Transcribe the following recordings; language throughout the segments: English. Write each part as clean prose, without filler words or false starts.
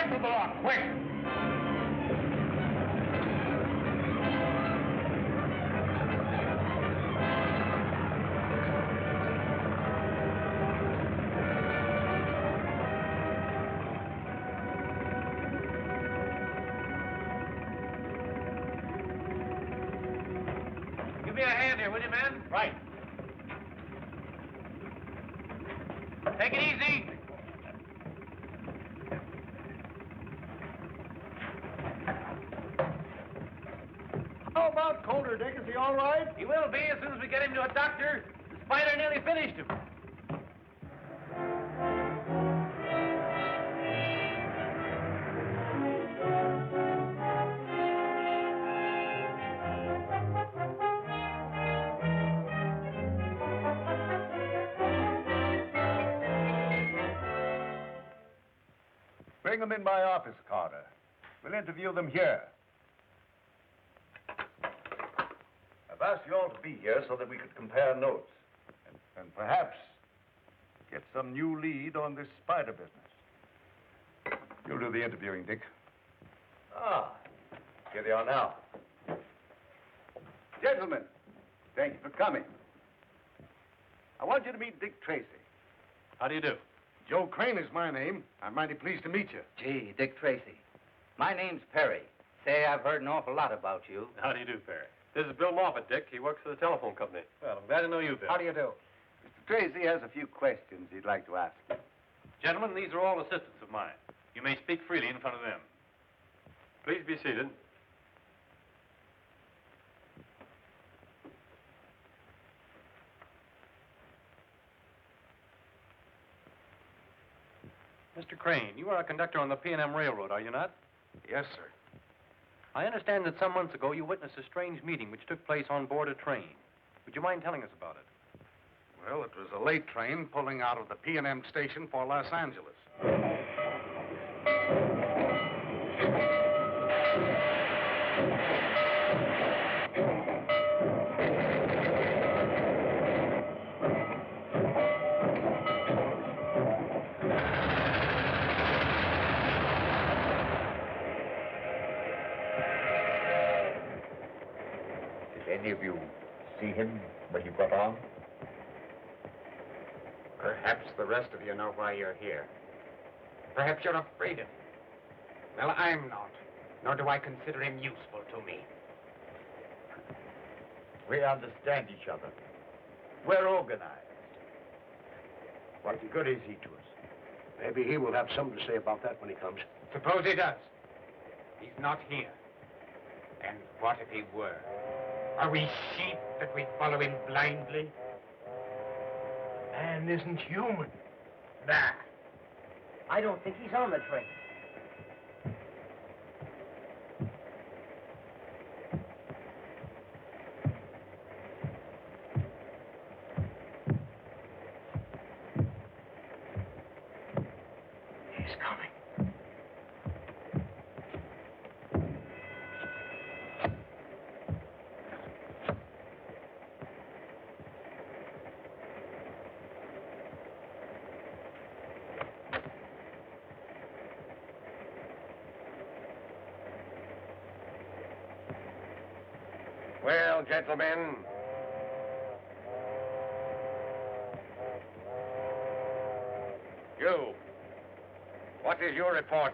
Rifle the lot, quick! Give me a hand here, will you, man? Right. Take it easy. How about Colder, Dick? Is he all right? He will be as soon as we get him to a doctor. The spider nearly finished him. Bring them in my office, Carter. We'll interview them here. I've asked you all to be here so that we could compare notes. And perhaps get some new lead on this spider business. You'll do the interviewing, Dick. Ah, here they are now. Gentlemen, thank you for coming. I want you to meet Dick Tracy. How do you do? Joe Crane is my name. I'm mighty pleased to meet you. Gee, Dick Tracy. My name's Perry. Say, I've heard an awful lot about you. How do you do, Perry? This is Bill Moffat, Dick. He works for the telephone company. Well, I'm glad to know you, Bill. How do you do? Mr. Tracy has a few questions he'd like to ask you. Gentlemen, these are all assistants of mine. You may speak freely in front of them. Please be seated. Mr. Crane, you are a conductor on the P&M Railroad, are you not? Yes, sir. I understand that some months ago you witnessed a strange meeting which took place on board a train. Would you mind telling us about it? Well, it was a late train pulling out of the P&M station for Los Angeles. Any of you see him when he got on? Perhaps the rest of you know why you're here. Perhaps you're afraid of him. Well, I'm not, nor do I consider him useful to me. We understand each other. We're organized. What good is he to us? Maybe he will have something to say about that when he comes. Suppose he does. He's not here. And what if he were? Are we sheep that we follow him blindly? Man isn't human. Nah. I don't think he's on the train. He's coming. Well, gentlemen, you, what is your report?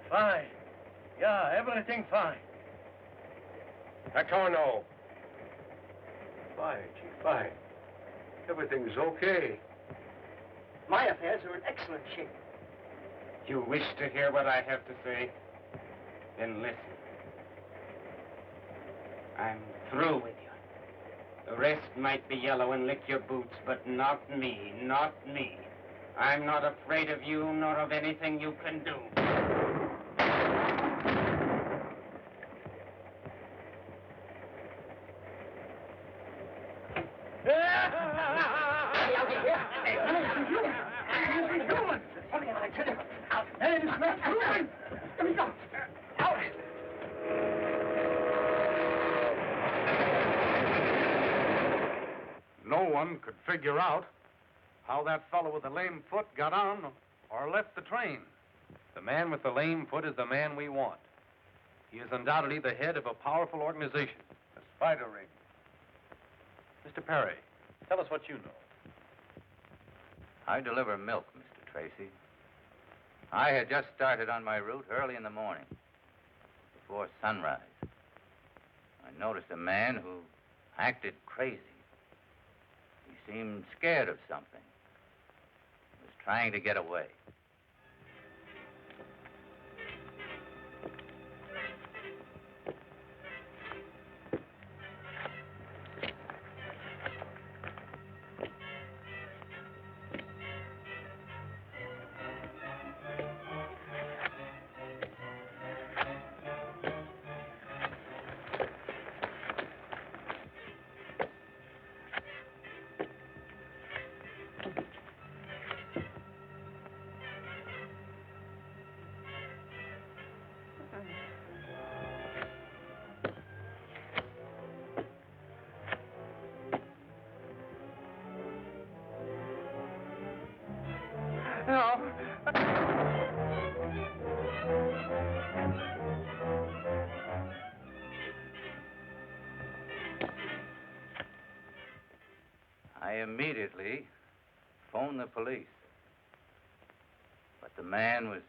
Fine. Yeah, everything fine. Patorno. Fine, Chief, fine. Everything's okay. My affairs are in excellent shape. You wish to hear what I have to say? Then listen. I'm through with you. The rest might be yellow and lick your boots, but not me, not me. I'm not afraid of you, nor of anything you can do. No one could figure out how that fellow with the lame foot got on Or left the train. The man with the lame foot is the man we want. He is undoubtedly the head of a powerful organization. The spider ring. Mr. Perry, tell us what you know. I deliver milk, Mr. Tracy. I had just started on my route early in the morning, before sunrise. I noticed a man who acted crazy. He seemed scared of something. He was trying to get away. I immediately phoned the police. But the man was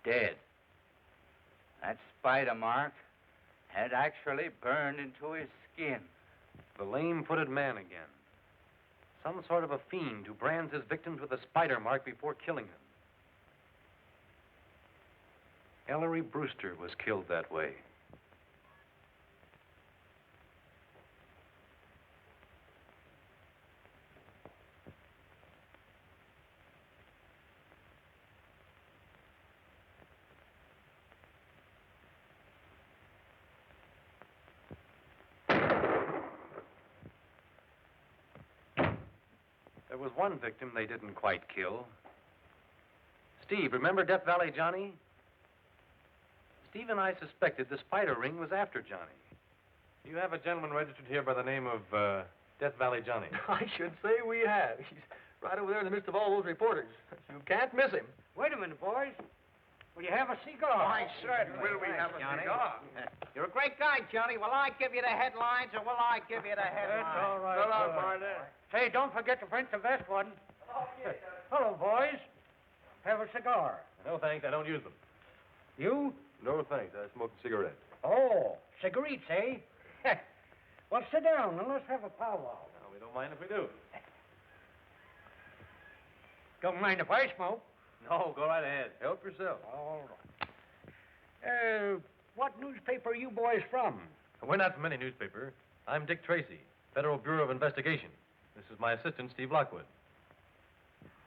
dead. That spider mark had actually burned into his skin. The lame-footed man again. Some sort of a fiend who brands his victims with a spider mark before killing them. Ellery Brewster was killed that way. There was one victim they didn't quite kill. Steve, remember Death Valley Johnny? Steve and I suspected the spider ring was after Johnny. You have a gentleman registered here by the name of Death Valley Johnny. I should say we have. He's right over there in the midst of all those reporters. You can't miss him. Wait a minute, boys. Will you have a cigar? Why, certainly. Will we have a cigar? You're a great guy, Johnny. Will I give you the headlines or will I give you the headlines? That's all right. Well, I'll find it. Hey, don't forget to print the best one. Hello, boys. Have a cigar. No, thanks. I don't use them. You? No, thanks. I smoke a cigarette. Oh, cigarettes, eh? Well, sit down and let's have a powwow. No, we don't mind if we do. Don't mind if I smoke. No, go right ahead. Help yourself. All right. What newspaper are you boys from? We're not from any newspaper. I'm Dick Tracy, Federal Bureau of Investigation. This is my assistant, Steve Lockwood.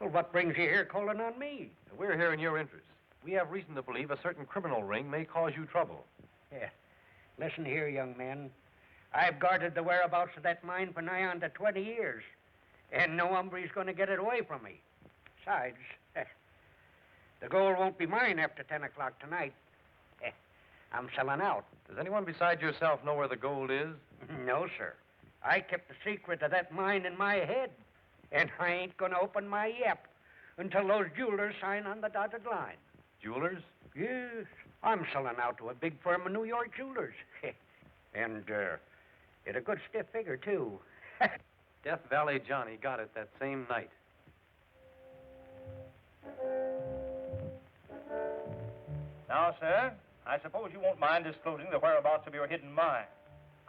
Well, what brings you here calling on me? We're here in your interest. We have reason to believe a certain criminal ring may cause you trouble. Yeah. Listen here, young man. I've guarded the whereabouts of that mine for nigh on to 20 years. And no hombre's going to get it away from me. Besides, the gold won't be mine after 10 o'clock tonight. I'm selling out. Does anyone besides yourself know where the gold is? No, sir. I kept the secret of that mine in my head. And I ain't going to open my yap until those jewelers sign on the dotted line. Jewelers? Yes. I'm selling out to a big firm of New York jewelers. And, at a good stiff figure, too. Death Valley Johnny got it that same night. Now, sir, I suppose you won't mind disclosing the whereabouts of your hidden mine.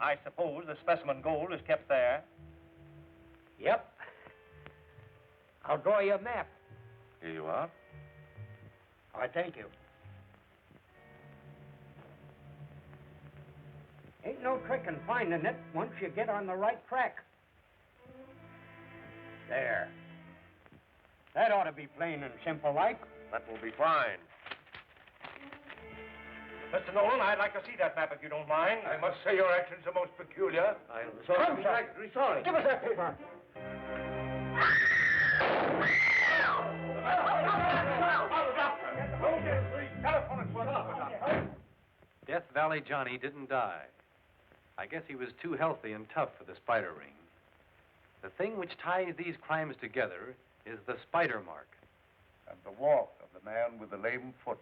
I suppose the specimen gold is kept there. Yep. I'll draw you a map. Here you are. All right, thank you. Ain't no trick in finding it once you get on the right track. There. That ought to be plain and simple like. That will be fine. Mr. Nolan, I'd like to see that map if you don't mind. I must say your actions are most peculiar. I'm Come, sorry. Give us that paper. Death Valley Johnny didn't die. I guess he was too healthy and tough for the spider ring. The thing which ties these crimes together is the spider mark. and the walk of the man with the lame foot.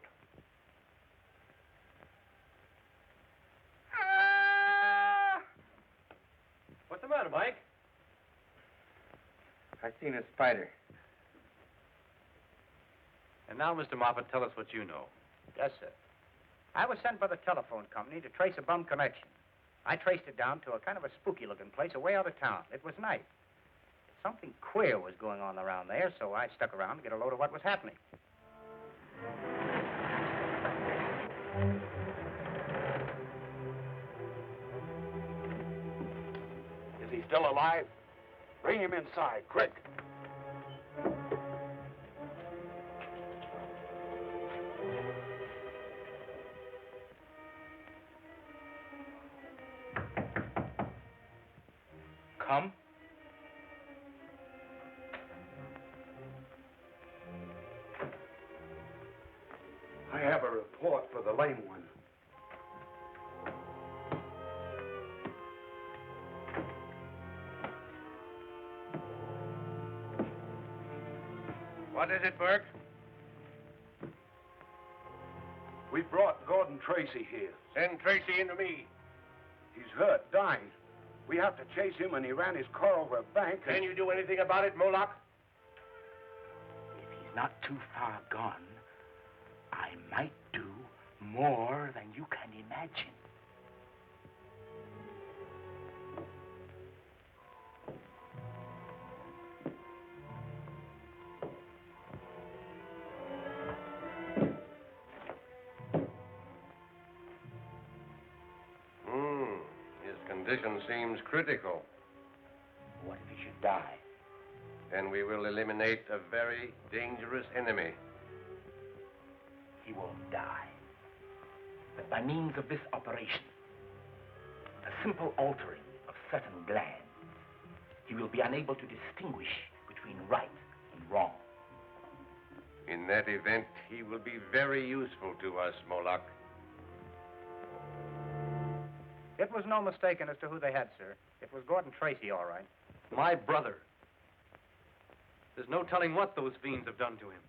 What's the matter, Mike? I seen a spider. And now, Mr. Moffat, tell us what you know. Yes, sir. I was sent by the telephone company to trace a bum connection. I traced it down to a kind of a spooky-looking place away out of town. It was night. Something queer was going on around there, so I stuck around to get a load of what was happening. Is he still alive? Bring him inside, quick. Come. I have a report for the lame one. What is it, Burke? We brought Gordon Tracy here. Send Tracy into me. He's hurt, dying. We have to chase him, and he ran his car over a bank. Can you do anything about it, Moloch? If he's not too far gone, I might do more than you can imagine. His condition seems critical. What if he should die? Then we will eliminate a very dangerous enemy. He won't die. But by means of this operation, a simple altering of certain glands, he will be unable to distinguish between right and wrong. In that event, he will be very useful to us, Moloch. It was no mistaking as to who they had, sir. It was Gordon Tracy, all right. My brother. There's no telling what those fiends have done to him.